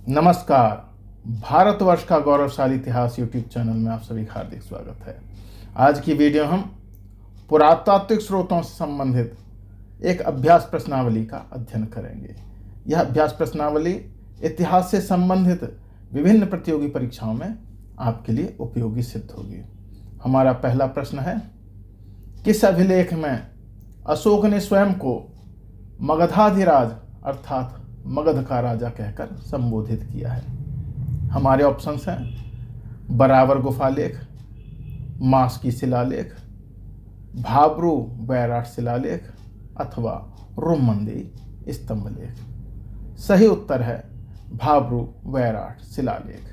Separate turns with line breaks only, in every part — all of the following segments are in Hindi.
नमस्कार। भारतवर्ष का गौरवशाली इतिहास यूट्यूब चैनल में आप सभी का हार्दिक स्वागत है। आज की वीडियो हम पुरातात्विक स्रोतों से संबंधित एक अभ्यास प्रश्नावली का अध्ययन करेंगे। यह अभ्यास प्रश्नावली इतिहास से संबंधित विभिन्न प्रतियोगी परीक्षाओं में आपके लिए उपयोगी सिद्ध होगी। हमारा पहला प्रश्न है, किस अभिलेख में अशोक ने स्वयं को मगधाधिराज अर्थात मगध का राजा कहकर संबोधित किया है? हमारे ऑप्शंस हैं बराबर गुफालेख, मास्की शिलालेख, भाब्रू बैराट शिलालेख अथवा रोमंदी स्तंभलेख। सही उत्तर है भाब्रू बैराट शिलालेख।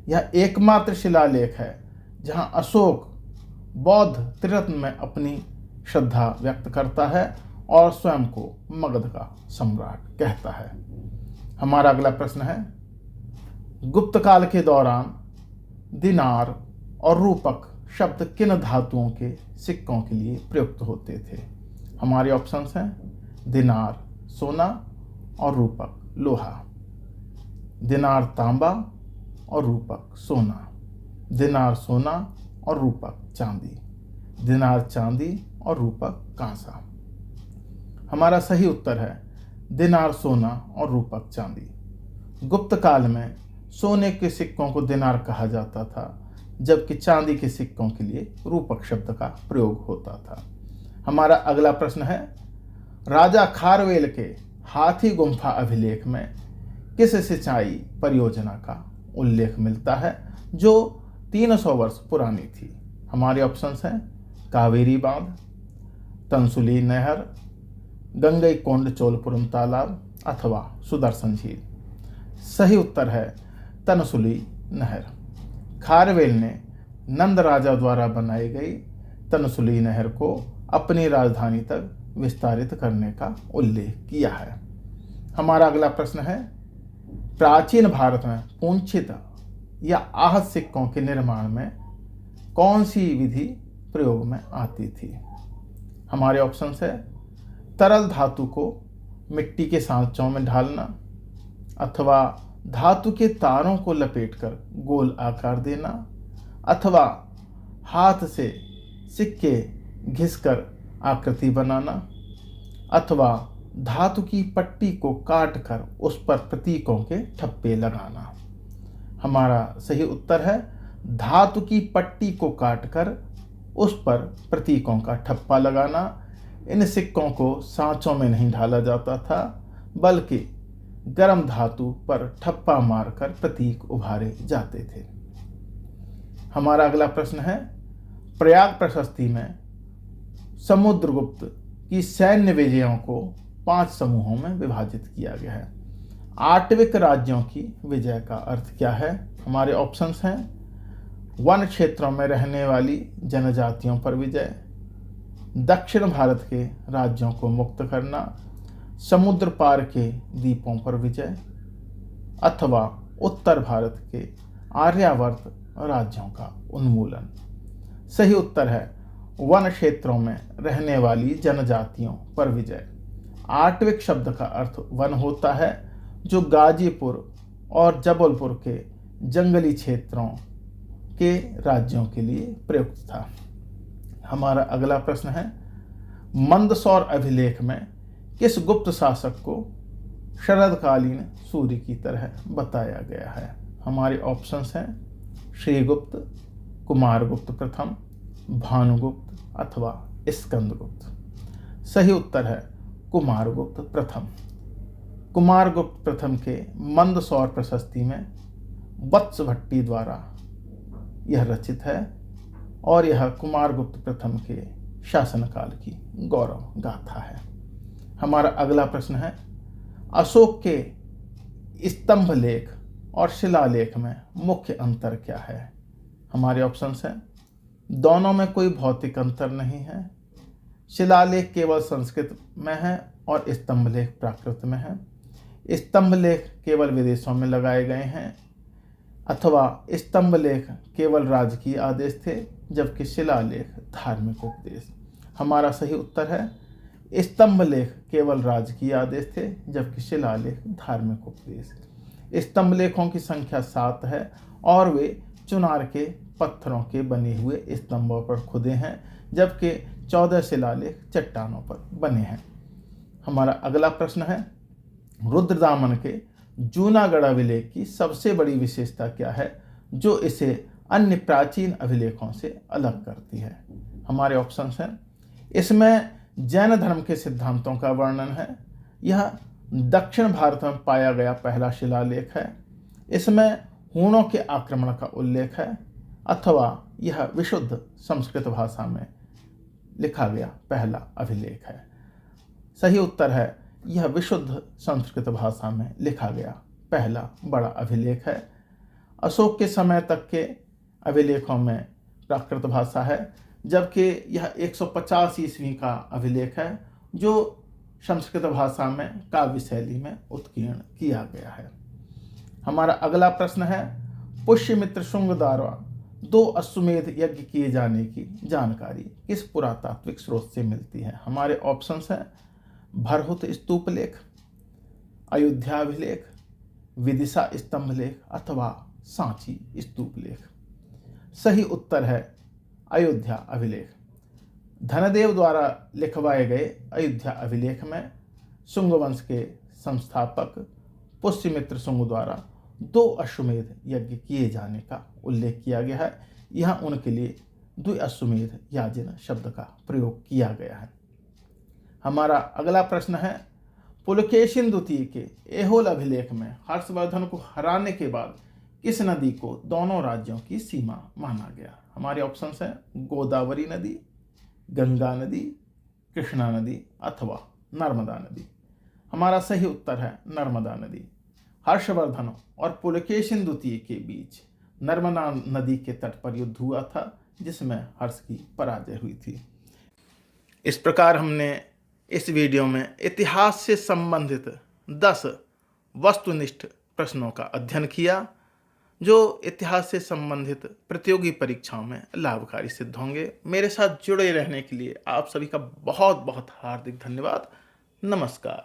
यह एकमात्र शिलालेख है जहां अशोक बौद्ध त्रिरत्न में अपनी श्रद्धा व्यक्त करता है और स्वयं को मगध का सम्राट कहता है। हमारा अगला प्रश्न है, गुप्त काल के दौरान दिनार और रूपक शब्द किन धातुओं के सिक्कों के लिए प्रयुक्त होते थे? हमारे ऑप्शंस हैं दिनार सोना और रूपक लोहा, दिनार तांबा और रूपक सोना, दिनार सोना और रूपक चांदी, दिनार चांदी और रूपक कांसा। हमारा सही उत्तर है दिनार सोना और रूपक चांदी। गुप्त काल में सोने के सिक्कों को दिनार कहा जाता था, जबकि चांदी के सिक्कों के लिए रूपक शब्द का प्रयोग होता था। हमारा अगला प्रश्न है, राजा खारवेल के हाथी गुम्फा अभिलेख में किस सिंचाई परियोजना का उल्लेख मिलता है जो 300 वर्ष पुरानी थी? हमारे ऑप्शंस हैं कावेरी बांध, तंसुली नहर, गंगईकोंड चोलपुरम तालाब अथवा सुदर्शन झील। सही उत्तर है तनसुली नहर। खारवेल ने नंद राजा द्वारा बनाई गई तनसुली नहर को अपनी राजधानी तक विस्तारित करने का उल्लेख किया है। हमारा अगला प्रश्न है, प्राचीन भारत में पूंछित या आहत सिक्कों के निर्माण में कौन सी विधि प्रयोग में आती थी? हमारे ऑप्शंस है तरल धातु को मिट्टी के सांचों में ढालना अथवा धातु के तारों को लपेटकर गोल आकार देना अथवा हाथ से सिक्के घिसकर आकृति बनाना अथवा धातु की पट्टी को काटकर उस पर प्रतीकों के ठप्पे लगाना। हमारा सही उत्तर है धातु की पट्टी को काटकर उस पर प्रतीकों का ठप्पा लगाना। इन सिक्कों को सांचों में नहीं ढाला जाता था, बल्कि गर्म धातु पर ठप्पा मारकर प्रतीक उभारे जाते थे। हमारा अगला प्रश्न है, प्रयाग प्रशस्ति में समुद्रगुप्त की सैन्य विजयों को 5 समूहों में विभाजित किया गया है। आटविक राज्यों की विजय का अर्थ क्या है? हमारे ऑप्शंस हैं वन क्षेत्रों में रहने वाली जनजातियों पर विजय, दक्षिण भारत के राज्यों को मुक्त करना, समुद्र पार के द्वीपों पर विजय अथवा उत्तर भारत के आर्यावर्त राज्यों का उन्मूलन। सही उत्तर है वन क्षेत्रों में रहने वाली जनजातियों पर विजय। आटविक शब्द का अर्थ वन होता है, जो गाजीपुर और जबलपुर के जंगली क्षेत्रों के राज्यों के लिए प्रयुक्त था। हमारा अगला प्रश्न है, मंदसौर अभिलेख में किस गुप्त शासक को शरदकालीन सूर्य की तरह बताया गया है? हमारे ऑप्शंस हैं श्रीगुप्त, कुमारगुप्त प्रथम, भानुगुप्त अथवा स्कंदगुप्त। सही उत्तर है कुमारगुप्त प्रथम। कुमारगुप्त प्रथम के मंदसौर प्रशस्ति में वत्स भट्टी द्वारा यह रचित है और यह कुमारगुप्त प्रथम के शासनकाल की गौरव गाथा है। हमारा अगला प्रश्न है, अशोक के स्तंभ लेख और शिलालेख में मुख्य अंतर क्या है? हमारे ऑप्शंस हैं दोनों में कोई भौतिक अंतर नहीं है, शिलालेख केवल संस्कृत में है और स्तंभलेख प्राकृत में है, स्तंभलेख केवल विदेशों में लगाए गए हैं अथवा स्तंभलेख केवल राजकीय आदेश थे, जबकि शिलालेख धार्मिक उपदेश। हमारा सही उत्तर है स्तंभलेख केवल राजकीय आदेश थे, जबकि शिलालेख धार्मिक उपदेश। स्तंभ लेखों की संख्या 7 है और वे चुनार के पत्थरों के बने हुए स्तंभों पर खुदे हैं, जबकि 14 शिलालेख चट्टानों पर बने हैं। हमारा अगला प्रश्न है, रुद्रदामन के जूनागढ़ अभिलेख की सबसे बड़ी विशेषता क्या है जो इसे अन्य प्राचीन अभिलेखों से अलग करती है? हमारे ऑप्शंस हैं, इसमें जैन धर्म के सिद्धांतों का वर्णन है, यह दक्षिण भारत में पाया गया पहला शिलालेख है, इसमें हूणों के आक्रमण का उल्लेख है, अथवा यह विशुद्ध संस्कृत भाषा में लिखा गया पहला अभिलेख है। सही उत्तर है, यह विशुद्ध संस्कृत भाषा में लिखा गया पहला बड़ा अभिलेख है। अशोक के समय तक के अभिलेखों में प्राकृत भाषा है, जबकि यह 150 ईस्वी का अभिलेख है जो संस्कृत भाषा में काव्य शैली में उत्कीर्ण किया गया है। हमारा अगला प्रश्न है, पुष्यमित्र शुंग द्वारा 2 अश्वमेध यज्ञ किए जाने की जानकारी किस पुरातात्विक स्रोत से मिलती है? हमारे ऑप्शंस हैं, भरहुत स्तूप लेख, अयोध्या अभिलेख, विदिशा स्तंभ लेख अथवा सांची स्तूप लेख। सही उत्तर है अयोध्या अभिलेख। धनदेव द्वारा लिखवाए गए अयोध्या अभिलेख में शुंग वंश के संस्थापक पुष्यमित्र शुंग द्वारा 2 अश्वमेध यज्ञ किए जाने का उल्लेख किया गया है। यहाँ उनके लिए द्विअश्वमेध याजन शब्द का प्रयोग किया गया है। हमारा अगला प्रश्न है, पुलकेशिन द्वितीय के ऐहोल अभिलेख में हर्षवर्धन को हराने के बाद किस नदी को दोनों राज्यों की सीमा माना गया? हमारे ऑप्शंस हैं, गोदावरी नदी, गंगा नदी, कृष्णा नदी अथवा नर्मदा नदी। हमारा सही उत्तर है नर्मदा नदी। हर्षवर्धन और पुलकेशिन द्वितीय के बीच नर्मदा नदी के तट पर युद्ध हुआ था, जिसमें हर्ष की पराजय हुई थी। इस प्रकार हमने इस वीडियो में इतिहास से संबंधित 10 वस्तुनिष्ठ प्रश्नों का अध्ययन किया, जो इतिहास से संबंधित प्रतियोगी परीक्षाओं में लाभकारी सिद्ध होंगे। मेरे साथ जुड़े रहने के लिए आप सभी का बहुत बहुत हार्दिक धन्यवाद। नमस्कार।